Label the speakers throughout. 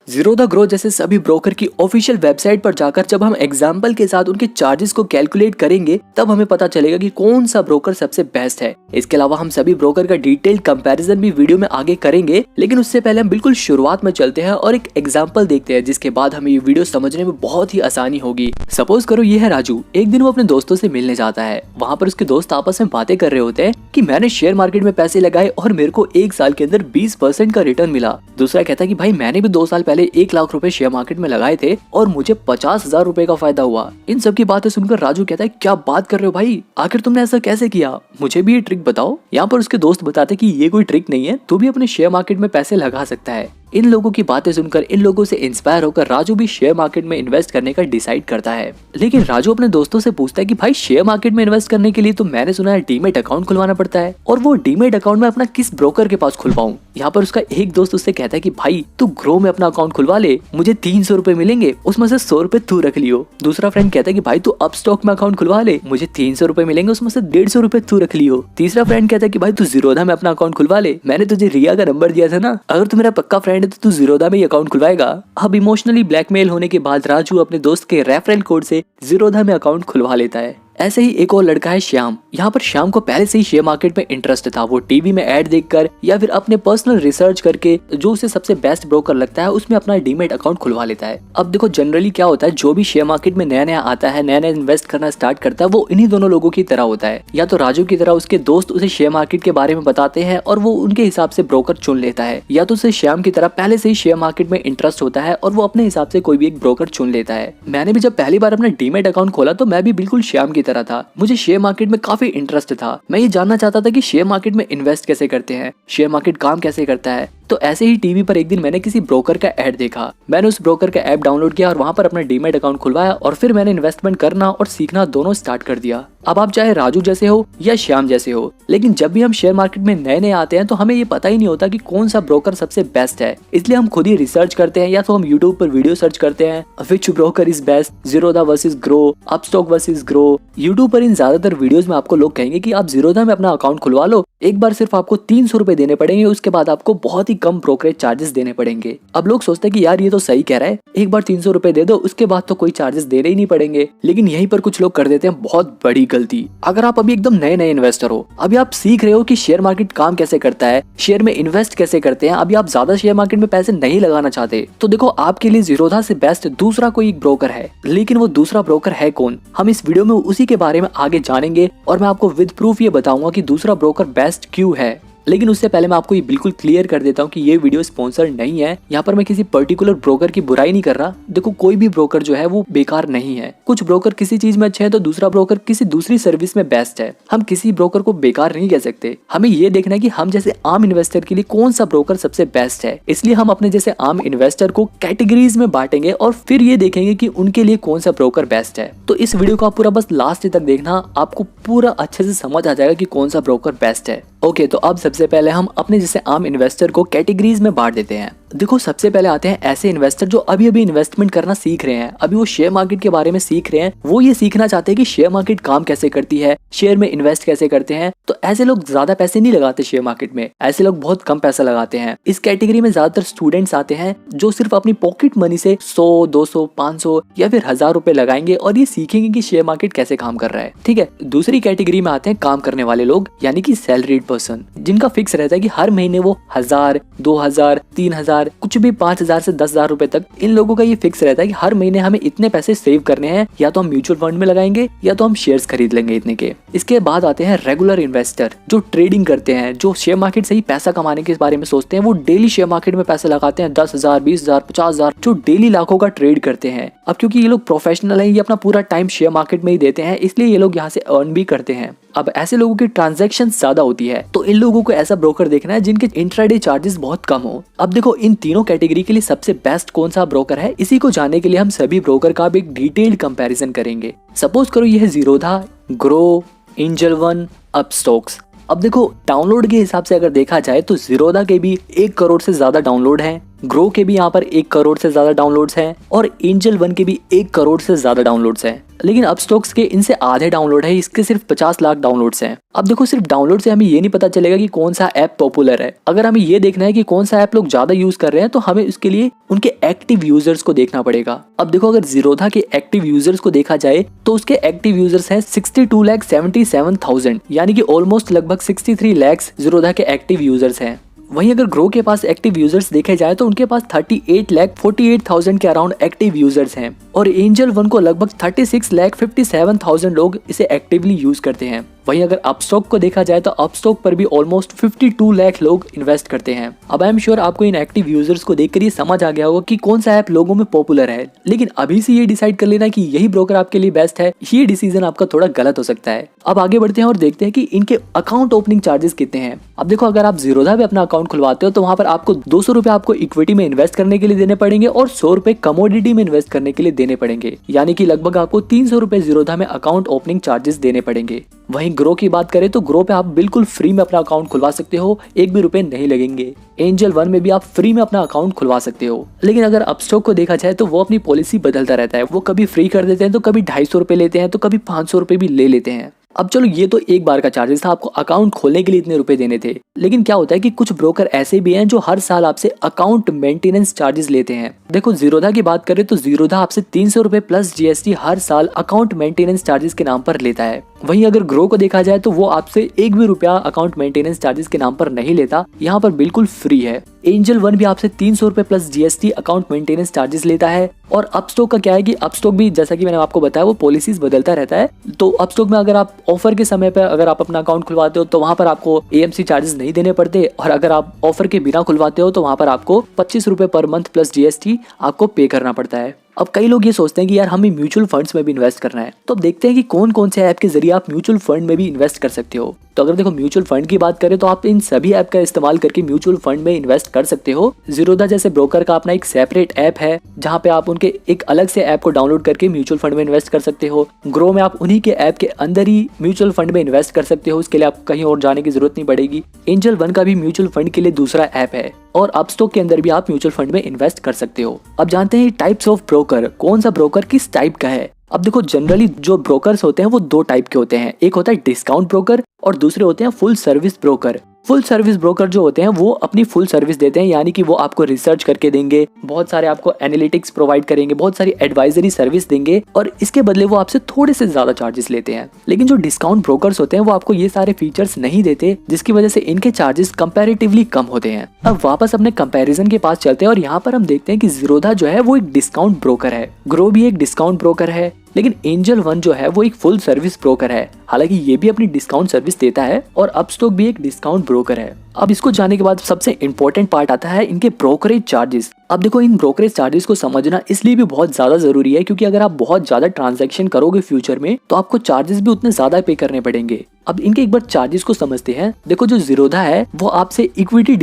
Speaker 1: Zerodha grow जैसे सभी broker की ऑफिशियल वेबसाइट पर जाकर जब हम एग्जाम्पल के साथ उनके चार्जेस को कैलकुलेट करेंगे तब हमें पता चलेगा कि कौन सा ब्रोकर सबसे बेस्ट है। इसके अलावा हम सभी ब्रोकर का डिटेल्ड कंपैरिजन भी वीडियो में आगे करेंगे, लेकिन उससे पहले हम बिल्कुल शुरुआत में चलते हैं और एक एग्जाम्पल देखते हैं, जिसके बाद हमें ये वीडियो समझने में बहुत ही आसानी होगी। सपोज करो ये है राजू। एक दिन वो अपने दोस्तों से मिलने जाता है। वहाँ पर उसके दोस्त आपस में बातें कर रहे होते हैं कि मैंने शेयर मार्केट में पैसे लगाए और मेरे को 1 साल के अंदर 20% का रिटर्न मिला। दूसरा कहता है कि भाई मैंने भी 2 साल पहले 1 लाख रुपए शेयर मार्केट में लगाए थे और मुझे 50,000 रुपए का फायदा हुआ। इन सब की बातें सुनकर राजू कहता है क्या बात कर रहे हो भाई, आखिर तुमने ऐसा कैसे किया, मुझे भी ये ट्रिक बताओ। यहाँ पर उसके दोस्त बताते कि ये कोई ट्रिक नहीं है, तू भी अपने शेयर मार्केट में पैसे लगा सकता है। इन लोगों की बातें सुनकर, इन लोगों से इंस्पायर होकर राजू भी शेयर मार्केट में इन्वेस्ट करने का डिसाइड करता है। लेकिन राजू अपने दोस्तों से पूछता है कि भाई शेयर मार्केट में इन्वेस्ट करने के लिए तो मैंने सुना है डीमेट अकाउंट खुलवाना पड़ता है, और वो डीमेट अकाउंट में अपना किस ब्रोकर के पास खुलवाऊं। यहाँ पर उसका एक दोस्त उससे कहता है कि भाई तू ग्रो में अपना अकाउंट खुलवा ले, मुझे 300 रुपए मिलेंगे, उसमें से 100 रुपए तू रख लियो। दूसरा फ्रेंड कहता है कि भाई तू अप स्टॉक में अकाउंट खुलवा ले, मुझे 300 रुपए मिलेंगे, उसमें से 150 रुपए तू रख लियो। तीसरा फ्रेंड कहता है कि भाई तू जीरोधा में अपना अकाउंट खुलवा ले, मैंने तुझे रिया का नंबर दिया था ना, अगर तू मेरा पक्का फ्रेंड है तो तू जीरोधा अकाउंट खुलवाएगा। अब इमोशनली ब्लैकमेल होने के बाद राजू अपने दोस्त के रेफरल कोड से जीरोधा में अकाउंट खुलवा लेता है। ऐसे ही एक और लड़का है श्याम। यहाँ पर श्याम को पहले से ही शेयर मार्केट में इंटरेस्ट था। वो टीवी में ऐड देखकर या फिर अपने पर्सनल रिसर्च करके जो उसे सबसे बेस्ट ब्रोकर लगता है उसमें अपना डीमेट अकाउंट खुलवा लेता है। अब देखो जनरली क्या होता है, जो भी शेयर मार्केट में नया नया आता है, नया नया इन्वेस्ट करना स्टार्ट करता है, वो इन्हीं दोनों लोगों की तरह होता है। या तो राजू की तरह उसके दोस्त उसे शेयर मार्केट के बारे में बताते हैं और वो उनके हिसाब से ब्रोकर चुन लेता है, या तो उसे श्याम की तरह पहले से ही शेयर मार्केट में इंटरेस्ट होता है और वो अपने हिसाब से कोई भी एक ब्रोकर चुन लेता है। मैंने भी जब पहली बार अपना डीमेट अकाउंट खोला तो मैं भी बिल्कुल श्याम की तरह था। मुझे शेयर मार्केट में काफी इंटरेस्ट था। मैं ये जानना चाहता था कि शेयर मार्केट में इन्वेस्ट कैसे करते हैं, शेयर मार्केट काम कैसे करता है। तो ऐसे ही टीवी पर एक दिन मैंने किसी ब्रोकर का ऐड देखा। मैंने उस ब्रोकर का ऐप डाउनलोड किया और वहां पर अपना डीमेट अकाउंट खुलवाया और फिर मैंने इन्वेस्टमेंट करना और सीखना दोनों स्टार्ट कर दिया। अब आप चाहे राजू जैसे हो या श्याम जैसे हो, लेकिन जब भी हम शेयर मार्केट में नए नए आते हैं तो हमें ये पता ही नहीं होता कि कौन सा ब्रोकर सबसे बेस्ट है। इसलिए हम खुद ही रिसर्च करते हैं या तो हम यूट्यूब पर वीडियो सर्च करते हैं which broker is best, Zerodha versus Groww, Upstox versus Groww. YouTube पर इन ज्यादातर वीडियोस में आपको लोग कहेंगे कि आप जीरोधा में अपना अकाउंट खुलवा लो, एक बार सिर्फ आपको 300 रुपए देने पड़ेंगे, उसके बाद आपको बहुत ही कम ब्रोकरेज चार्जेस देने पड़ेंगे। अब लोग सोचते हैं कि यार ये तो सही कह रहा है, एक बार 300 रुपए दे दो, उसके बाद तो कोई चार्जेस देने ही नहीं पड़ेंगे। लेकिन यहीं पर कुछ लोग कर देते हैं बहुत बड़ी गलती। अगर आप अभी एकदम नए नए इन्वेस्टर हो, अभी आप सीख रहे हो कि शेयर मार्केट काम कैसे करता है, शेयर में इन्वेस्ट कैसे करते हैं, अभी आप ज्यादा शेयर मार्केट में पैसे नहीं लगाना चाहते, तो देखो आपके लिए जीरोधा से बेस्ट दूसरा कोई एक ब्रोकर है। लेकिन वो दूसरा ब्रोकर है कौन, हम इस वीडियो में उसी के बारे में आगे जानेंगे और मैं आपको विद प्रूफ ये बताऊंगा कि दूसरा ब्रोकर बेस्ट क्यों है। लेकिन उससे पहले मैं आपको ये बिल्कुल क्लियर कर देता हूँ कि ये वीडियो स्पॉन्सर नहीं है। यहाँ पर मैं किसी पर्टिकुलर ब्रोकर की बुराई नहीं कर रहा। देखो कोई भी ब्रोकर जो है वो बेकार नहीं है। कुछ ब्रोकर किसी चीज में अच्छे हैं तो दूसरा ब्रोकर किसी दूसरी सर्विस में बेस्ट है। हम किसी ब्रोकर को बेकार नहीं कह सकते। हमें ये देखना है कि हम जैसे आम इन्वेस्टर के लिए कौन सा ब्रोकर सबसे बेस्ट है। इसलिए हम अपने जैसे आम इन्वेस्टर को कैटेगरीज में बांटेंगे और फिर ये देखेंगे कि उनके लिए कौन सा ब्रोकर बेस्ट है। तो इस वीडियो को आप पूरा बस लास्ट तक देखना, आपको पूरा अच्छे से समझ आ जाएगा कि कौन सा ब्रोकर बेस्ट है। ओके, तो अब सबसे पहले हम अपने जैसे आम इन्वेस्टर को कैटेगरीज में बांट देते हैं। देखो सबसे पहले आते हैं ऐसे इन्वेस्टर जो अभी अभी इन्वेस्टमेंट करना सीख रहे हैं, अभी वो शेयर मार्केट के बारे में सीख रहे हैं, वो ये सीखना चाहते हैं कि शेयर मार्केट काम कैसे करती है, शेयर में इन्वेस्ट कैसे करते हैं। तो ऐसे लोग ज्यादा पैसे नहीं लगाते शेयर मार्केट में, ऐसे लोग बहुत कम पैसा लगाते हैं। इस कैटेगरी में ज्यादातर स्टूडेंट्स आते हैं जो सिर्फ अपनी पॉकेट मनी से 100, 200, 500 या फिर 1000 रुपए लगाएंगे और ये सीखेंगे कि शेयर मार्केट कैसे काम कर रहा है। ठीक है, दूसरी कैटेगरी में आते हैं काम करने वाले लोग, यानी कि सैलरीड पर्सन, जिनका फिक्स रहता है कि हर महीने वो 1000, 2000, 3000, कुछ भी 5000 से 10,000 रुपए तक, इन लोगों का ये फिक्स रहता है कि हर महीने हमें इतने पैसे सेव करने हैं, या तो हम म्यूचुअल फंड में लगाएंगे या तो हम शेयर्स खरीद लेंगे इतने के। इसके बाद आते हैं रेगुलर इन्वेस्टर जो ट्रेडिंग करते हैं, जो शेयर मार्केट से ही पैसा कमाने के बारे में सोचते हैं। वो डेली शेयर मार्केट में पैसा लगाते हैं, 10,000, 20,000, 50,000, जो डेली लाखों का ट्रेड करते हैं। अब क्योंकि ये लोग प्रोफेशनल हैं, ये अपना पूरा टाइम शेयर मार्केट में ही देते हैं, इसलिए ये लोग यहाँ से अर्न भी करते हैं। अब ऐसे लोगों की ट्रांजैक्शन ज्यादा होती है, तो इन लोगों को ऐसा ब्रोकर देखना है जिनके इंट्राडे चार्जेस बहुत कम हो। अब देखो इन तीनों कैटेगरी के लिए सबसे बेस्ट कौन सा ब्रोकर है, इसी को जानने के लिए हम सभी ब्रोकर का भी एक डिटेल्ड कंपैरिजन करेंगे। सपोज करो ये है Zerodha, grow, angel one, Upstox. अब देखो डाउनलोड के हिसाब से अगर देखा जाए तो जीरोधा के भी 1 करोड़ से ज्यादा डाउनलोड हैं, ग्रो के भी यहाँ पर 1 करोड़ से ज्यादा डाउनलोड्स हैं और एंजल वन के भी 1 करोड़ से ज्यादा डाउनलोड्स हैं। लेकिन अपस्टॉक्स के इनसे आधे डाउनलोड है, इसके सिर्फ 50 लाख डाउनलोड्स हैं। अब देखो सिर्फ डाउनलोड से हमें ये नहीं पता चलेगा कि कौन सा ऐप पॉपुलर है। अगर हमें ये देखना है कि कौन सा ऐप लोग ज्यादा यूज कर रहे हैं तो हमें उसके लिए उनके एक्टिव यूजर्स को देखना पड़ेगा। अब देखो अगर जीरोधा के एक्टिव यूजर्स को देखा जाए तो उसके एक्टिव यूजर्स हैं 62,77,000, यानी कि ऑलमोस्ट लगभग 63 लाख जीरोधा के एक्टिव यूजर्स हैं। वहीं अगर ग्रो के पास एक्टिव यूजर्स देखे जाए तो उनके पास 38,48,000 के अराउंड एक्टिव यूजर्स हैं और एंजल वन को लगभग 36,57,000 लोग इसे एक्टिवली यूज करते हैं। वहीं अगर अपस्टॉक को देखा जाए तो अपस्टॉक पर भी ऑलमोस्ट 52 लाख लोग इन्वेस्ट करते हैं। अब आई एम श्योर आपको इन एक्टिव यूजर्स को देखकर ये समझ आ गया होगा कि कौन सा ऐप लोगों में पॉपुलर है। लेकिन अभी से ये डिसाइड कर लेना कि यही ब्रोकर आपके लिए बेस्ट है, ये डिसीजन आपका थोड़ा गलत हो सकता है। अब आगे बढ़ते हैं और देखते हैं कि इनके अकाउंट ओपनिंग चार्जेस कितने हैं। अब देखो अगर आप जीरोधा पे अपना अकाउंट खुलवाते हो तो वहां पर आपको 200 रुपए आपको इक्विटी में इन्वेस्ट करने के लिए देने पड़ेंगे और 100 रुपए कमोडिटी में इन्वेस्ट करने के लिए देने पड़ेंगे, यानी कि लगभग आपको 300 रुपए जीरोधा में अकाउंट ओपनिंग चार्जेस देने पड़ेंगे। वहीं ग्रो की बात करें तो ग्रो पे आप बिल्कुल फ्री में अपना अकाउंट खुलवा सकते हो, 1 भी रुपए नहीं लगेंगे। एंजल वन में भी आप फ्री में अपना अकाउंट खुलवा सकते हो। लेकिन अगर अपस्टॉक को देखा जाए तो वो अपनी पॉलिसी बदलता रहता है, वो कभी फ्री कर देते हैं तो कभी 250 रुपए लेते हैं तो कभी 500 रुपए भी ले लेते हैं। अब चलो ये तो एक बार का चार्जेस था, आपको अकाउंट खोलने के लिए इतने रुपए देने थे। लेकिन क्या होता है कि कुछ ब्रोकर ऐसे भी हैं जो हर साल आपसे अकाउंट मेंटेनेंस चार्जेस लेते हैं। देखो जीरोधा की बात करें तो जीरोधा आपसे 300 रुपए प्लस जीएसटी हर साल अकाउंट मेंटेनेंस चार्जेस के नाम पर लेता है। वहीं अगर ग्रो को देखा जाए तो वो आपसे 1 भी रुपया अकाउंट मेंटेनेंस चार्जेस के नाम पर नहीं लेता, यहाँ पर बिल्कुल फ्री है। एंजल वन भी आपसे 300 रुपए plus GST account maintenance charges लेता है। और अपस्टॉक का क्या है कि अपस्टॉक भी जैसा कि मैंने आपको बताया वो पॉलिसीज बदलता रहता है। तो अपस्टॉक में अगर आप ऑफर के समय पर अगर आप अपना अकाउंट खुलवाते हो तो वहां पर आपको एएमसी चार्जेस नहीं देने पड़ते, और अगर आप ऑफर के बिना खुलवाते हो तो वहां पर आपको 25 रुपए पर मंथ प्लस जीएसटी आपको पे करना पड़ता है। अब कई लोग ये सोचते हैं कि यार हमें म्यूचुअल फंड्स में भी इन्वेस्ट करना है, तो अब देखते हैं कि कौन कौन से ऐप के जरिए आप म्यूचुअल फंड में भी इन्वेस्ट कर सकते हो। तो अगर देखो म्यूचुअल फंड की बात करें तो आप इन सभी ऐप का इस्तेमाल करके म्यूचुअल फंड में इन्वेस्ट कर सकते हो। जीरोधा जैसे ब्रोकर का अपना एक सेपरेट ऐप है जहाँ पे आप उनके एक अलग से ऐप को डाउनलोड करके म्यूचुअल फंड में इन्वेस्ट कर सकते हो। ग्रो में आप उन्हीं के ऐप के अंदर ही म्यूचुअल फंड में इन्वेस्ट कर सकते हो, उसके लिए आप कहीं और जाने की जरूरत नहीं पड़ेगी। एंजल वन का भी म्यूचुअल फंड के लिए दूसरा ऐप है और अपस्टॉक के अंदर भी आप म्यूचुअल फंड में इन्वेस्ट कर सकते हो। अब जानते हैं टाइप्स ऑफ ब्रोकर, कौन सा ब्रोकर किस टाइप का है। अब देखो जनरली जो ब्रोकर्स होते हैं वो 2 टाइप के होते हैं, एक होता है डिस्काउंट ब्रोकर और दूसरे होते हैं full service broker. Full service broker जो होते हैं वो अपनी फुल सर्विस देते हैं, यानी कि वो आपको रिसर्च करके देंगे, बहुत सारे आपको एनालिटिक्स प्रोवाइड करेंगे, बहुत सारी एडवाइजरी सर्विस देंगे और इसके बदले वो आपसे थोड़े से ज्यादा चार्जेस लेते हैं। लेकिन जो डिस्काउंट ब्रोकर्स होते हैं वो आपको ये सारे फीचर्स नहीं देते, जिसकी वजह से इनके चार्जेस कंपैरेटिवली कम होते हैं। अब वापस अपने कंपैरिजन के पास चलते हैं और यहाँ पर हम देखते हैं कि जीरोधा जो है वो एक डिस्काउंट ब्रोकर है, ग्रो भी एक डिस्काउंट ब्रोकर है, लेकिन एंजल वन जो है वो एक फुल सर्विस ब्रोकर है। हालांकि ये भी अपनी डिस्काउंट सर्विस देता है और अपस्टॉक भी एक डिस्काउंट ब्रोकर है। अब इसको जानने के बाद सबसे इंपॉर्टेंट पार्ट आता है इनके ब्रोकरेज चार्जेस। अब देखो इन ब्रोकरेज चार्जेस को समझना इसलिए भी बहुत ज्यादा जरूरी है क्योंकि अगर आप बहुत ज्यादा ट्रांजैक्शन करोगे फ्यूचर में तो आपको चार्जेस भी उतने ज्यादा पे करने पड़ेंगे। अब इनके एक बार चार्जेस को समझते हैं। देखो जो जीरोधा है वो आपसे इक्विटी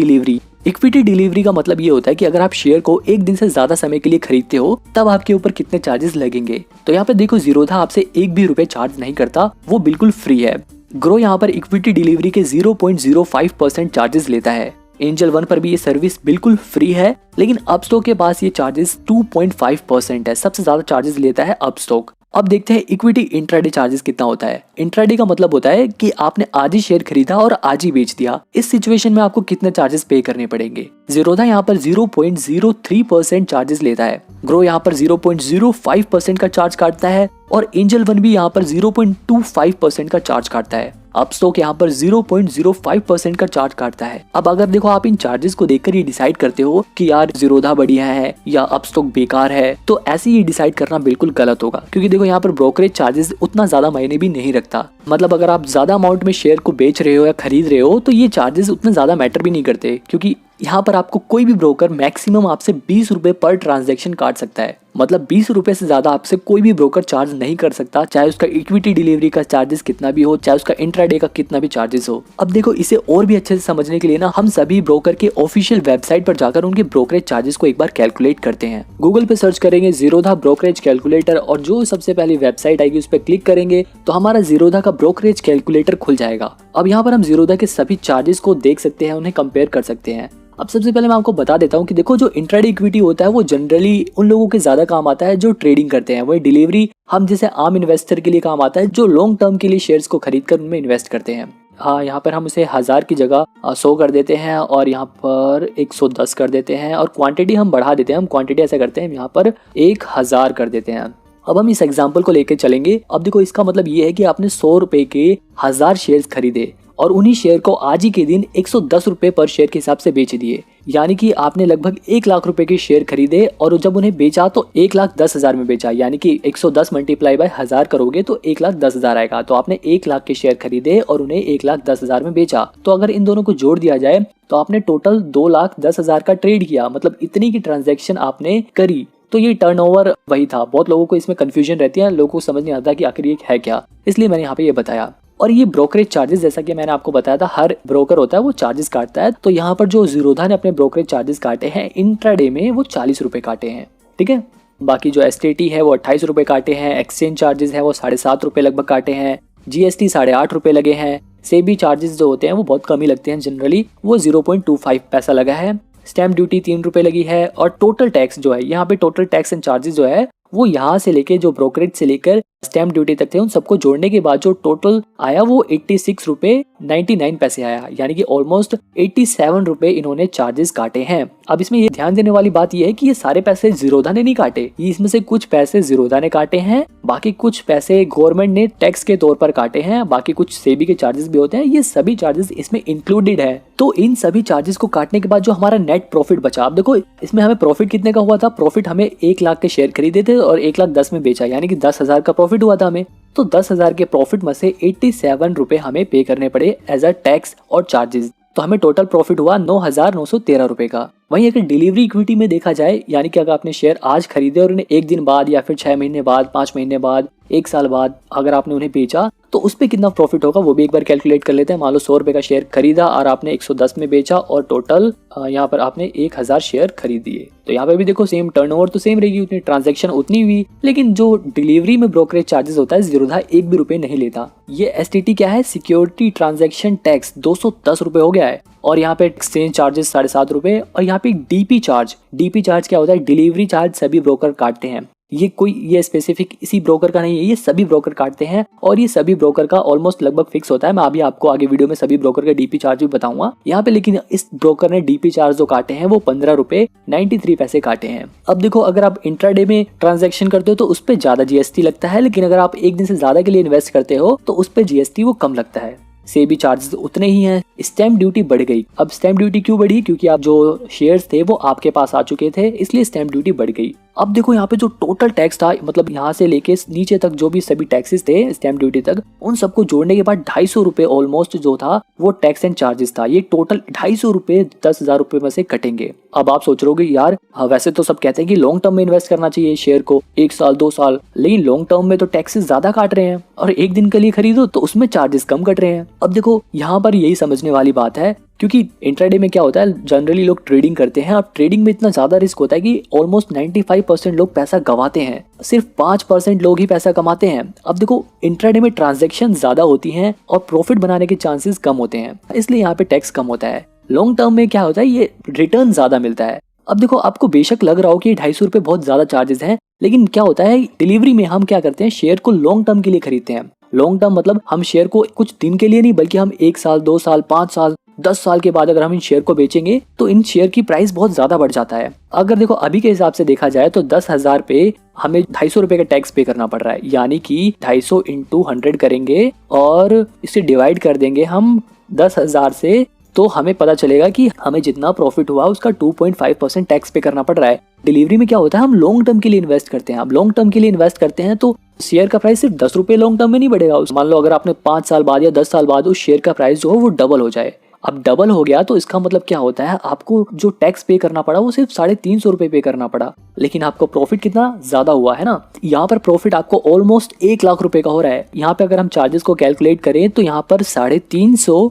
Speaker 1: डिलीवरी का मतलब ये होता है कि अगर आप शेयर को 1 दिन से ज्यादा समय के लिए खरीदते हो तब आपके ऊपर कितने चार्जेस लगेंगे। तो यहाँ पे देखो जीरोधा आपसे 1 भी रुपए चार्ज नहीं करता, वो बिल्कुल फ्री है। ग्रो यहाँ पर इक्विटी डिलीवरी के 0.05% चार्जेस लेता है। एंजल वन पर भी ये सर्विस बिल्कुल फ्री है, लेकिन अपस्टॉक के पास ये चार्जेस 2.5% है, सबसे ज्यादा चार्जेस लेता है अपस्टॉक। अब देखते हैं इक्विटी इंट्राडे चार्जेस कितना होता है। इंट्राडे का मतलब होता है कि आपने आज ही शेयर खरीदा और आज ही बेच दिया, इस सिचुएशन में आपको कितने चार्जेस पे करने पड़ेंगे। जीरोधा यहाँ पर 0.03% चार्जेस लेता है, ग्रो यहाँ पर 0.05% का चार्ज काटता है और एंजल वन भी यहाँ पर 0.25% का चार्ज काटता है। अपस्टॉक यहाँ पर 0.05% का चार्ज काटता है। अब अगर देखो आप इन चार्जेस को देखकर ये डिसाइड करते हो कि यार जीरोधा बढ़िया है या अपस्टॉक बेकार है, तो ऐसे ही डिसाइड करना बिल्कुल गलत होगा, क्योंकि देखो यहाँ पर ब्रोकरेज चार्जेस उतना ज्यादा मायने भी नहीं रखता। मतलब अगर आप ज्यादा अमाउंट में शेयर को बेच रहे हो या खरीद रहे हो तो ये चार्जेस उतने ज्यादा मैटर भी नहीं करते, क्योंकि यहाँ पर आपको कोई भी ब्रोकर मैक्सिमम आपसे 20 रुपए पर ट्रांजैक्शन काट सकता है। मतलब 20 रुपए से ज्यादा आपसे कोई भी ब्रोकर चार्ज नहीं कर सकता, चाहे उसका इक्विटी डिलीवरी का चार्जेस कितना भी हो, चाहे उसका इंट्राडे का कितना भी चार्जेस हो। अब देखो इसे और भी अच्छे से समझने के लिए ना हम सभी ब्रोकर के ऑफिशियल वेबसाइट पर जाकर उनके ब्रोकरेज चार्जेस को एक बार कैलकुलेट करते हैं। गूगल पे सर्च करेंगे जीरोधा ब्रोकरेज कैलकुलेटर और जो सबसे पहली वेबसाइट आएगी उस पर क्लिक करेंगे तो हमारा जीरोधा का ब्रोकरेज कैलकुलेटर खुल जाएगा। अब यहाँ पर हम जीरोधा के सभी चार्जेस को देख सकते हैं, उन्हें कंपेयर कर सकते हैं। अब सबसे पहले मैं आपको बता देता हूँ कि देखो जो इंट्राडे इक्विटी होता है वो जनरली उन लोगों के ज्यादा काम आता है जो ट्रेडिंग करते हैं। वही डिलीवरी हम जैसे आम इन्वेस्टर के लिए काम आता है जो लॉन्ग टर्म के लिए शेयर्स को खरीद कर उनमें इन्वेस्ट करते हैं। हाँ, यहाँ पर हम उसे 1000 की जगह 100 कर देते हैं और यहाँ पर 110 कर देते हैं और क्वांटिटी हम बढ़ा देते हैं। हम क्वांटिटी ऐसा करते हैं यहाँ पर 1000 कर देते हैं। अब हम इस एग्जाम्पल को लेकर चलेंगे। अब देखो इसका मतलब ये है कि आपने 100 रुपए के 1000 शेयर्स खरीदे और उन्हीं शेयर को आज ही के दिन 110 रुपए पर शेयर के हिसाब से बेच दिए। यानी कि आपने लगभग 1 लाख रुपए के शेयर खरीदे और जब उन्हें बेचा तो 1,10,000 में बेचा। यानी कि 110 मल्टीप्लाई बाय 1000 करोगे तो 1,10,000 आएगा। तो आपने 1 लाख के शेयर खरीदे और उन्हें 1,10,000 में बेचा। तो अगर इन दोनों को जोड़ दिया जाए तो आपने टोटल 2,10,000 का ट्रेड किया, मतलब इतनी की ट्रांजेक्शन आपने करी। तो ये टर्नओवर वही था। बहुत लोगों को इसमें कंफ्यूजन रहती है, लोगों को समझ नहीं आता कि आखिर ये है क्या, इसलिए मैंने यहाँ पे ये बताया। और ये ब्रोकरेज चार्जेस, जैसा कि मैंने आपको बताया था, हर ब्रोकर होता है वो चार्जेस काटता है। तो यहाँ पर जो जीरोधा ने अपने ब्रोकरेज चार्जेस काटे हैं इंट्राडे में वो 40 रुपए काटे हैं, ठीक है। बाकी जो एसटीटी है वो 28 रुपए काटे हैं, एक्सचेंज चार्जेस है वो 7.5 रुपए लगभग काटे हैं, जीएसटी 8.5 रुपए लगे हैं, सेबी चार्जेस जो होते हैं वो बहुत कम ही लगते हैं जनरली, वो 0.25 पैसा लगा है, स्टैम्प ड्यूटी 3 रुपए लगी है और टोटल टैक्स जो है यहाँ पे टोटल टैक्स एंड चार्जेस जो है वो यहाँ से लेके जो ब्रोकरेज से लेकर स्टैम्प ड्यूटी तक थे उन सबको जोड़ने के बाद जो टोटल आया वो 86 रुपए 99 पैसे आया। यानी कि ऑलमोस्ट 87 रुपए इन्होंने चार्जेस काटे हैं। अब इसमें ये ध्यान देने वाली बात ये है कि ये सारे पैसे जीरोधा ने नहीं काटे, इसमें से कुछ पैसे जीरोधा ने काटे हैं, बाकी कुछ पैसे गवर्नमेंट ने टैक्स के तौर पर काटे हैं, बाकी कुछ सेबी के चार्जेस भी होते हैं। ये सभी चार्जेस इसमें इंक्लूडेड है। तो इन सभी चार्जेस को काटने के बाद जो हमारा नेट प्रॉफिट बचा, अब देखो इसमें हमें प्रॉफिट कितने का हुआ था। प्रॉफिट हमें 1 लाख के शेयर खरीदे थे और 1,10,000 में बेचा, यानी कि 10,000 का प्रॉफिट हुआ था हमें। तो 10,000 के प्रॉफिट में से 87 रुपए हमें पे करने पड़े एज अ टैक्स और चार्जेस। तो हमें टोटल प्रॉफिट हुआ 9,913 रुपए का। वहीं अगर डिलीवरी इक्विटी में देखा जाए, यानी कि अगर आपने शेयर आज खरीदे और उन्हें 1 दिन बाद या फिर 6 महीने बाद, 5 महीने बाद, 1 साल बाद अगर आपने उन्हें बेचा तो उस पे कितना प्रॉफिट होगा वो भी एक बार कैलकुलेट कर लेते हैं। मान लो 100 रुपए का शेयर खरीदा और आपने 110 में बेचा और टोटल यहाँ पर आपने 1000 शेयर खरीद दिए। तो यहाँ पे भी देखो सेम टर्नओवर तो सेम रहेगी, उतनी ट्रांजैक्शन उतनी हुई, लेकिन जो डिलीवरी में ब्रोकरेज चार्जेस होता है जीरोधा 1 भी रुपए नहीं लेता। ये एसटीटी क्या है, सिक्योरिटी ट्रांजैक्शन टैक्स 210 रुपए हो गया है। और यहाँ पे एक्सचेंज चार्जेस 7.5 रुपए और यहाँ पे डीपी चार्ज क्या होता है, डिलीवरी चार्ज सभी ब्रोकर काटते हैं। ये स्पेसिफिक इसी ब्रोकर का नहीं है, ये सभी ब्रोकर काटते हैं और ये सभी ब्रोकर का ऑलमोस्ट लगभग फिक्स होता है। मैं अभी आपको आगे वीडियो में सभी ब्रोकर का डीपी चार्ज भी बताऊंगा यहाँ पे, लेकिन इस ब्रोकर ने डीपी चार्ज जो काटे हैं वो 15 रुपए 93 पैसे काटे हैं। अब देखो अगर आप इंट्राडे में ट्रांजैक्शन करते हो तो उस पर ज्यादा जीएसटी लगता है, लेकिन अगर आप एक दिन से ज्यादा के लिए इन्वेस्ट करते हो तो उस पर जीएसटी वो कम लगता है। सेबी चार्जेस उतने ही हैं। स्टैम्प ड्यूटी बढ़ गई। अब स्टैम्प ड्यूटी क्यों बढ़ी, क्योंकि आप जो शेयर्स थे वो आपके पास आ चुके थे, इसलिए स्टैम्प ड्यूटी बढ़ गई। अब देखो यहाँ पे जो टोटल टैक्स था, मतलब यहाँ से लेके नीचे तक जो भी सभी टैक्सेस थे स्टैम्प ड्यूटी तक, उन सबको जोड़ने के बाद 250 रुपए ऑलमोस्ट जो था वो टैक्स एंड चार्जेस था। ये टोटल 250 रुपए 10,000 रुपए में से कटेंगे। अब आप सोच रहे हो यार वैसे तो सब कहते हैं कि लॉन्ग टर्म में इन्वेस्ट करना चाहिए शेयर को, 1 साल 2 साल, लेकिन लॉन्ग टर्म में तो टैक्सेस ज्यादा काट रहे हैं और एक दिन के लिए खरीदो तो उसमें चार्जेस कम कट रहे हैं। अब देखो यहाँ पर यही समझने वाली बात है, क्योंकि इंट्राडे में क्या होता है, जनरली लोग ट्रेडिंग करते हैं और ट्रेडिंग में इतना ज्यादा रिस्क होता है कि ऑलमोस्ट 95% लोग पैसा गवाते हैं, सिर्फ 5% लोग ही पैसा कमाते हैं। अब देखो इंट्राडे में ट्रांजैक्शन ज्यादा होती हैं और प्रॉफिट बनाने के चांसेस कम होते हैं, इसलिए यहाँ पे टैक्स कम होता है। लॉन्ग टर्म में क्या होता है, ये रिटर्न ज्यादा मिलता है। अब देखो आपको बेशक लग रहा हो कि 250 रुपए बहुत ज्यादा चार्जेस हैं, लेकिन क्या होता है डिलीवरी में हम क्या करते हैं, शेयर को लॉन्ग टर्म के लिए खरीदते हैं। लॉन्ग टर्म मतलब हम शेयर को कुछ दिन के लिए नहीं, बल्कि हम 1 साल 2 साल 5 साल 10 साल के बाद अगर हम इन शेयर को बेचेंगे तो इन शेयर की प्राइस बहुत ज्यादा बढ़ जाता है। अगर देखो अभी के हिसाब से देखा जाए तो 10,000 पे हमें 250 रुपए का टैक्स पे करना पड़ रहा है, यानी कि 250 इंटू 100 करेंगे और इसे डिवाइड कर देंगे हम 10,000 से, तो हमें पता चलेगा कि हमें जितना प्रॉफिट हुआ उसका 2.5% टैक्स पे करना पड़ रहा है। डिलीवरी में क्या होता है, हम लॉन्ग टर्म के लिए इन्वेस्ट करते हैं। अब लॉन्ग टर्म के लिए इन्वेस्ट करते हैं तो शेयर का प्राइस सिर्फ 10 रुपए लॉन्ग टर्म में नहीं बढ़ेगा। मान लो अगर आपने 5 साल बाद या 10 साल बाद उस शेयर का प्राइस जो हो वो डबल हो जाए। अब डबल हो गया तो इसका मतलब क्या होता है, आपको जो टैक्स पे करना पड़ा वो सिर्फ 350 रुपए पे करना पड़ा, लेकिन आपको प्रॉफिट कितना ज्यादा हुआ है ना। यहाँ पर प्रॉफिट आपको ऑलमोस्ट 1 लाख रुपए का हो रहा है। यहाँ पे अगर हम चार्जेस को कैलकुलेट करें तो यहाँ पर 350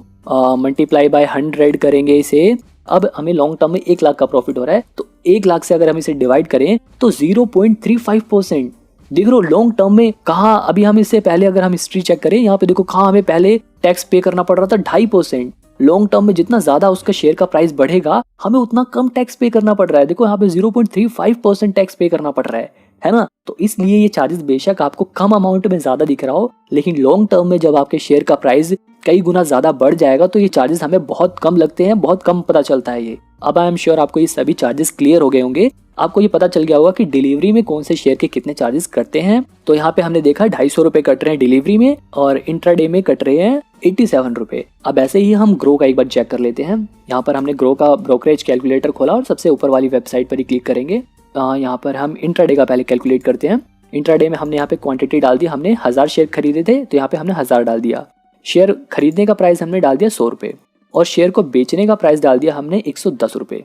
Speaker 1: मल्टीप्लाई बाय 100 करेंगे इसे। अब हमें लॉन्ग टर्म में 1 लाख का प्रॉफिट हो रहा है, तो 1 लाख से अगर हम इसे डिवाइड करें तो 0.35% देख रहे हो लॉन्ग टर्म में कहाँ, अभी हम इससे पहले अगर हम हिस्ट्री चेक करें यहाँ पे देखो कहाँ हमें पहले टैक्स पे करना पड़ रहा था 2.5%। लॉन्ग टर्म में जितना ज्यादा उसका शेयर का प्राइस बढ़ेगा हमें उतना कम टैक्स पे करना पड़ रहा है। देखो यहाँ पे 0.35% टैक्स पे करना पड़ रहा है ना। तो इसलिए ये चार्जेस बेशक आपको कम अमाउंट में ज्यादा दिख रहा हो, लेकिन लॉन्ग टर्म में जब आपके शेयर का प्राइस कई गुना ज्यादा बढ़ जाएगा तो ये चार्जेस हमें बहुत कम लगते हैं, बहुत कम पता चलता है ये। अब आई एम श्योर आपको ये सभी चार्जेस क्लियर हो गए होंगे, आपको ये पता चल गया होगा कि डिलीवरी में कौन से शेयर के कितने चार्जेस कटते हैं। तो यहाँ पे हमने देखा 250 रुपए कट रहे हैं डिलीवरी में और इंट्राडे में कट रहे हैं 87 रुपए। अब ऐसे ही हम ग्रो का एक बार चेक कर लेते हैं। यहाँ पर हमने ग्रो का ब्रोकरेज कैलकुलेटर खोला और सबसे ऊपर वाली वेबसाइट पर ही क्लिक करेंगे। यहाँ पर हम इंट्राडे का पहले कैलकुलेट करते हैं। इंट्राडे में हमने यहाँ पे क्वांटिटी डाल दी, हमने 1000 शेयर खरीदे थे तो यहाँ पे हमने 1000 डाल दिया। शेयर खरीदने का प्राइस हमने डाल दिया 100 रुपये और शेयर को बेचने का प्राइस डाल दिया हमने 110 रुपये।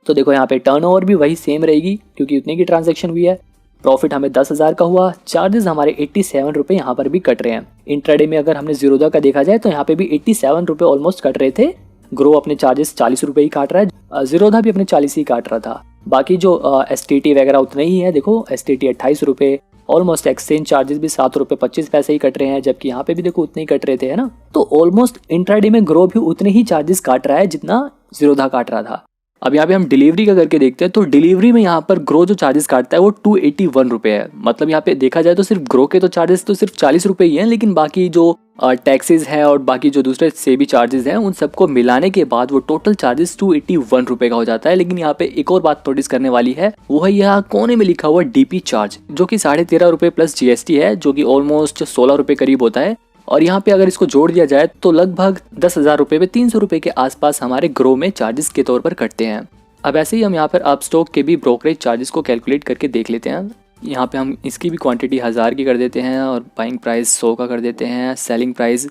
Speaker 1: तो देखो यहाँ पे टर्नओवर भी वही सेम रहेगी क्योंकि उतने की ट्रांजैक्शन हुई है। प्रॉफिट हमें 10,000 का हुआ, चार्जेस हमारे 87 रुपये यहाँ पर भी कट रहे हैं। इंट्राडे में अगर हमने जीरोधा का देखा जाए तो यहाँ पे भी 87 रुपये ऑलमोस्ट कट रहे थे। ग्रो अपने चार्जेस 40 रुपये ही काट रहा है, जीरोधा भी अपने 40 ही काट रहा था। बाकी जो STT वगैरह उतने ही है। देखो STT 28 रुपये, ऑलमोस्ट एक्सचेंज चार्जेस भी 7 रुपये 25 पैसे ही कट रहे हैं, जबकि यहाँ पे भी देखो उतने ही कट रहे थे, है ना। तो ऑलमोस्ट इंट्राडे में ग्रो भी उतने ही चार्जेस काट रहा है जितना जीरोधा काट रहा था। अब यहाँ पे हम डिलीवरी का करके देखते हैं तो डिलीवरी में यहाँ पर ग्रो जो चार्जेस काटता है वो 281 रुपये है। मतलब यहाँ पे देखा जाए तो सिर्फ ग्रो के तो चार्जेस तो सिर्फ 40 रुपये ही हैं, लेकिन बाकी जो टैक्सेस है और बाकी जो दूसरे से भी चार्जेस हैं उन सबको मिलाने के बाद वो टोटल चार्जेस 281 रुपये का हो जाता है। लेकिन यहाँ पे एक और बात नोटिस करने वाली है, वो है यहाँ कोने में लिखा हुआ DP चार्ज, जो कि 13.5 रुपये प्लस GST है, जो कि ऑलमोस्ट 16 रुपये करीब होता है। और यहाँ पे अगर इसको जोड़ दिया जाए तो लगभग 10,000 रुपये में 300 रुपये के आसपास हमारे ग्रो में चार्जेस के तौर पर कटते हैं। अब ऐसे ही हम यहाँ पर अपस्टॉक के भी ब्रोकरेज चार्जेस को कैलकुलेट करके देख लेते हैं। यहाँ पे हम इसकी भी क्वांटिटी 1000 की कर देते हैं और बाइंग प्राइस 100 का कर देते हैं, सेलिंग प्राइस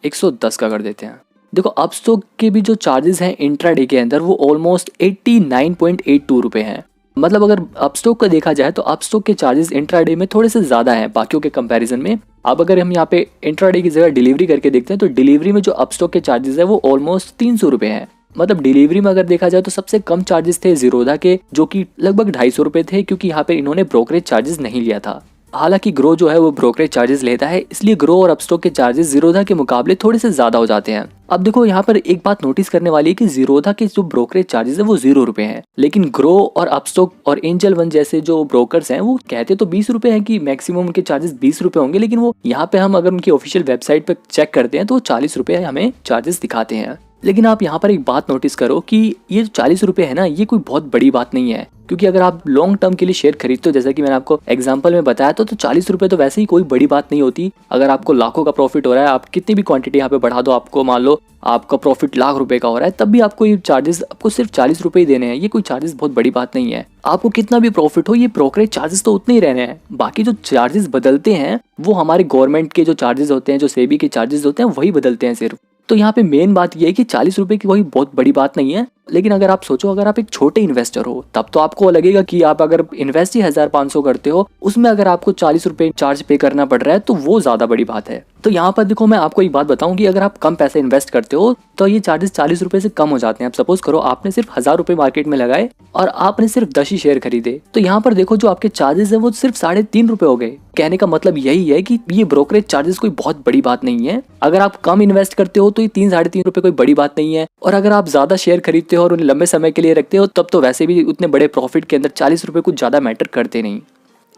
Speaker 1: 110 का कर देते हैं। देखो अपस्टॉक के भी जो चार्जेस हैं इंट्राडे के अंदर वो ऑलमोस्ट 89.82 रुपये हैं। मतलब अगर अपस्टॉक का देखा जाए तो अपस्टॉक के चार्जेस इंट्राडे में थोड़े से ज़्यादा हैं बाकियों के कंपैरिजन में। अब अगर हम यहाँ पे इंट्राडे की जगह डिलीवरी करके देखते हैं तो डिलीवरी में जो अपस्टॉक के चार्जेस है वो ऑलमोस्ट 300 रुपये हैं। मतलब डिलीवरी में अगर देखा जाए तो सबसे कम चार्जेस थे जीरोधा के, जो कि लगभग 250 रुपये थे, क्योंकि यहाँ पे इन्होंने ब्रोकरेज चार्जेस नहीं लिया था। हालांकि ग्रो जो है वो ब्रोकरेज चार्जेस लेता है, इसलिए ग्रो और अपस्टॉक के चार्जेस जीरोधा के मुकाबले थोड़े से ज्यादा हो जाते हैं। अब देखो यहाँ पर एक बात नोटिस करने वाली है कि जीरोधा के जो ब्रोकरेज चार्जेस है वो 0 रुपए हैं, लेकिन ग्रो और अपस्टॉक और एंजल वन जैसे जो ब्रोकर्स हैं वो कहते तो 20 रुपए हैं कि मैक्सिमम उनके चार्जेस 20 रुपए होंगे, लेकिन वो यहाँ पे हम अगर उनकी ऑफिशियल वेबसाइट पर चेक करते हैं तो वो 40 रुपए हमें चार्जेस दिखाते हैं। लेकिन आप यहाँ पर एक बात नोटिस करो कि ये 40 रुपए है ना, ये कोई बहुत बड़ी बात नहीं है, क्योंकि अगर आप लॉन्ग टर्म के लिए शेयर खरीदते हो जैसा कि मैंने आपको एग्जांपल में बताया तो 40 रुपए तो वैसे ही कोई बड़ी बात नहीं होती। अगर आपको लाखों का प्रॉफिट हो रहा है, आप कितनी भी क्वांटिटी यहाँ पे बढ़ा दो, आपको मान लो आपका प्रॉफिट लाख रुपए का हो रहा है, तब भी आपको ये चार्जेस आपको सिर्फ 40 रुपए ही देने हैं। ये कोई चार्जेस बहुत बड़ी बात नहीं है। आपको कितना भी प्रॉफिट हो, ये ब्रोकरेज चार्जेस तो उतने ही रहने हैं। बाकी जो चार्जेस बदलते हैं वो हमारे गवर्नमेंट के जो चार्जेस होते हैं, जो सेबी के चार्जेस होते हैं, वही बदलते हैं सिर्फ। तो यहाँ पे मेन बात ये है कि 40 रुपए की कोई बहुत बड़ी बात नहीं है। लेकिन अगर आप सोचो, अगर आप एक छोटे इन्वेस्टर हो तब तो आपको लगेगा कि आप अगर इन्वेस्ट ही 1500 करते हो, उसमें अगर आपको 40 रुपए चार्ज पे करना पड़ रहा है तो वो ज्यादा बड़ी बात है। तो यहाँ पर देखो मैं आपको एक बात बताऊं कि अगर आप कम पैसे इन्वेस्ट करते हो तो ये चार्जेस 40 रुपए से कम हो जाते हैं। अब सपोज करो आपने सिर्फ 1000 रुपए मार्केट में लगाए और आपने सिर्फ 10 ही शेयर खरीदे, तो यहाँ पर देखो जो आपके चार्जेस है वो सिर्फ 3.5 रुपए हो गए। कहने का मतलब यही है कि ये ब्रोकरेज चार्जेस कोई बहुत बड़ी बात नहीं है। अगर आप कम इन्वेस्ट करते हो तो ये 3-3.5 रुपए कोई बड़ी बात नहीं है, और अगर आप ज्यादा शेयर खरीदते हो और उन्हें लंबे समय के लिए रखते हो तब तो वैसे भी उतने बड़े प्रॉफिट के अंदर 40 रुपए कुछ ज्यादा मैटर करते नहीं।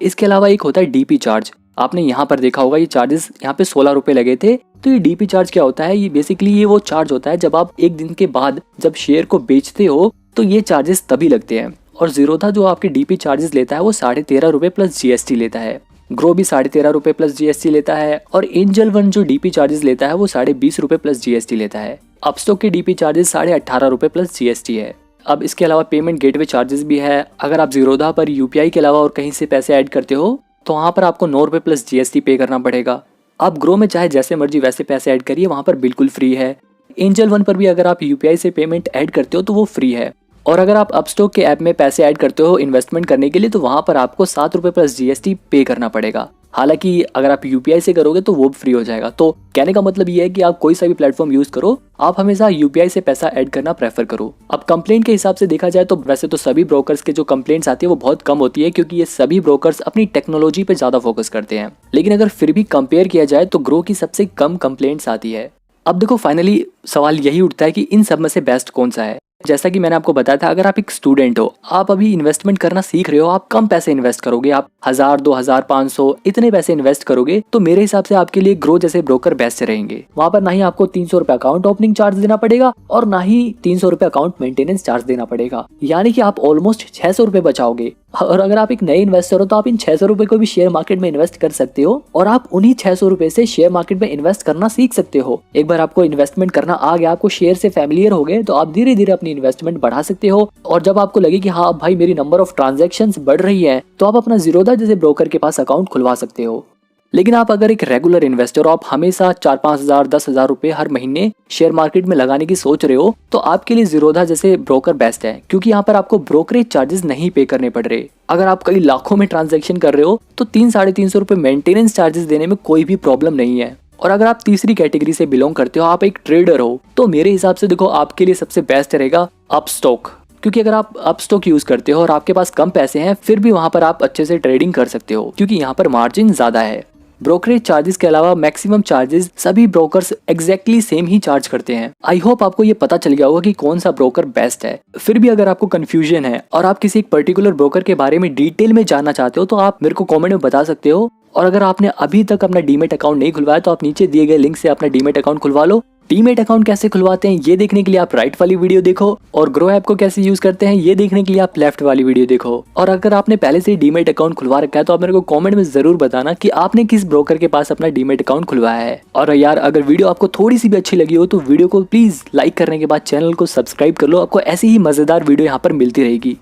Speaker 1: इसके अलावा एक होता है DP चार्ज। आपने यहाँ पर देखा होगा ये चार्जेस यहाँ पे 16 रुपए लगे थे। तो ये DP चार्ज क्या होता है? ये बेसिकली ये वो चार्ज होता है जब आप एक दिन के बाद जब शेयर को बेचते हो तो ये चार्जेस तभी लगते हैं। और जीरोधा जो आपके DP चार्जेस लेता है वो 13.5 रुपए प्लस GST लेता है। ग्रो भी 13.5 रुपए प्लस GST लेता है, और एंजल वन जो DP चार्जेस लेता है वो 20.5 रुपए प्लस GST लेता है। अपस्टॉक के DP चार्जेस 18.5 रुपए प्लस GST है। अब इसके अलावा पेमेंट गेटवे चार्जेस भी है। अगर आप जीरोधा पर UPI के अलावा और कहीं से पैसे ऐड करते हो तो वहाँ पर आपको 9 रुपए प्लस GST पे करना पड़ेगा। आप ग्रो में चाहे जैसे मर्जी वैसे पैसे ऐड करिए, वहाँ पर बिल्कुल फ्री है। एंजल वन पर भी अगर आप UPI से पेमेंट ऐड करते हो तो वो फ्री है। और अगर आप अपस्टॉक के ऐप में पैसे ऐड करते हो इन्वेस्टमेंट करने के लिए तो वहां पर आपको ₹7 प्लस GST पे करना पड़ेगा। हालांकि अगर आप UPI से करोगे तो वो फ्री हो जाएगा। तो कहने का मतलब ये है कि आप कोई सा भी प्लेटफॉर्म यूज करो, आप हमेशा UPI से पैसा ऐड करना प्रेफर करो। अब कंप्लेंट के हिसाब से देखा जाए तो वैसे तो सभी ब्रोकर्स के जो कंप्लेंट्स आती है वो बहुत कम होती है, क्योंकि ये सभी ब्रोकर्स अपनी टेक्नोलॉजी पे ज्यादा फोकस करते हैं। लेकिन अगर फिर भी कंपेयर किया जाए तो ग्रो की सबसे कम कंप्लेंट्स आती है। अब देखो फाइनली सवाल यही उठता है कि इन सब में से बेस्ट कौन सा है। जैसा कि मैंने आपको बताया था, अगर आप एक स्टूडेंट हो, आप अभी इन्वेस्टमेंट करना सीख रहे हो, आप कम पैसे इन्वेस्ट करोगे, आप 1000, 2000, 500 इतने पैसे इन्वेस्ट करोगे तो मेरे हिसाब से आपके लिए ग्रो जैसे ब्रोकर बेस्ट रहेंगे। वहां पर ना ही आपको ₹300 अकाउंट ओपनिंग चार्ज देना पड़ेगा और ना ही ₹300 अकाउंट मेंटेनेंस चार्ज देना पड़ेगा, यानी कि आप ऑलमोस्ट ₹600 बचाओगे। और अगर आप एक नए इन्वेस्टर हो तो आप इन ₹600 को भी शेयर मार्केट में इन्वेस्ट कर सकते हो और आप उन्हीं ₹600 से शेयर मार्केट में इन्वेस्ट करना सीख सकते हो। एक बार आपको इन्वेस्टमेंट करना आ गया, आपको शेयर से फैमिलियर हो गए, तो आप धीरे धीरे अपनी इन्वेस्टमेंट बढ़ा सकते हो। और जब आपको लगे कि हाँ भाई मेरी नंबर ऑफ ट्रांजैक्शंस बढ़ रही है, तो आप अपना ज़ीरोधा जैसे ब्रोकर के पास अकाउंट खुलवा सकते हो। लेकिन आप अगर एक रेगुलर इन्वेस्टर हो, आप हमेशा 4-5 हज़ार 10 हज़ार रुपए हर महीने शेयर मार्केट में लगाने की सोच रहे हो, तो आपके लिए ज़ीरोधा जैसे ब्रोकर बेस्ट है, क्योंकि यहाँ पर आपको ब्रोकरेज चार्जेस नहीं पे करने पड़ रहे। अगर आप कई लाखों में ट्रांजैक्शन कर रहे हो तो 300-350 रुपए मेंटेनेंस चार्जेस देने में कोई भी प्रॉब्लम नहीं है। और अगर आप तीसरी कैटेगरी से बिलोंग करते हो, आप एक ट्रेडर हो, तो मेरे हिसाब से देखो आपके लिए सबसे बेस्ट रहेगा अपस्टॉक। क्योंकि अगर आप अपस्टॉक यूज करते हो और आपके पास कम पैसे हैं, फिर भी वहां पर आप अच्छे से ट्रेडिंग कर सकते हो, क्योंकि यहाँ पर मार्जिन ज्यादा है। ब्रोकरेज चार्जेस के अलावा मैक्सिमम चार्जेस सभी ब्रोकर्स एग्जैक्टली सेम ही चार्ज करते हैं। आई होप आपको ये पता चल गया होगा कि कौन सा ब्रोकर बेस्ट है। फिर भी अगर आपको कंफ्यूजन है और आप किसी एक पर्टिकुलर ब्रोकर के बारे में डिटेल में जानना चाहते हो, तो आप मेरे को कमेंट में बता सकते हो। और अगर आपने अभी तक अपना डीमेट अकाउंट नहीं खुलवाया तो आप नीचे दिए गए लिंक से अपना डीमेट अकाउंट खुलवा लो। डीमेट अकाउंट कैसे खुलवाते हैं ये देखने के लिए आप राइट वाली वीडियो देखो, और ग्रो ऐप को कैसे यूज करते हैं ये देखने के लिए आप लेफ्ट वाली वीडियो देखो। और अगर आपने पहले से डीमेट अकाउंट खुलवा रखा है तो आप मेरे को कमेंट में जरूर बताना कि आपने किस ब्रोकर के पास अपना डीमेट अकाउंट खुलवाया है। और यार अगर वीडियो आपको थोड़ी सी भी अच्छी लगी हो तो वीडियो को प्लीज लाइक करने के बाद चैनल को सब्सक्राइब कर लो। आपको ऐसी ही मजेदार वीडियो यहाँ पर मिलती रहेगी।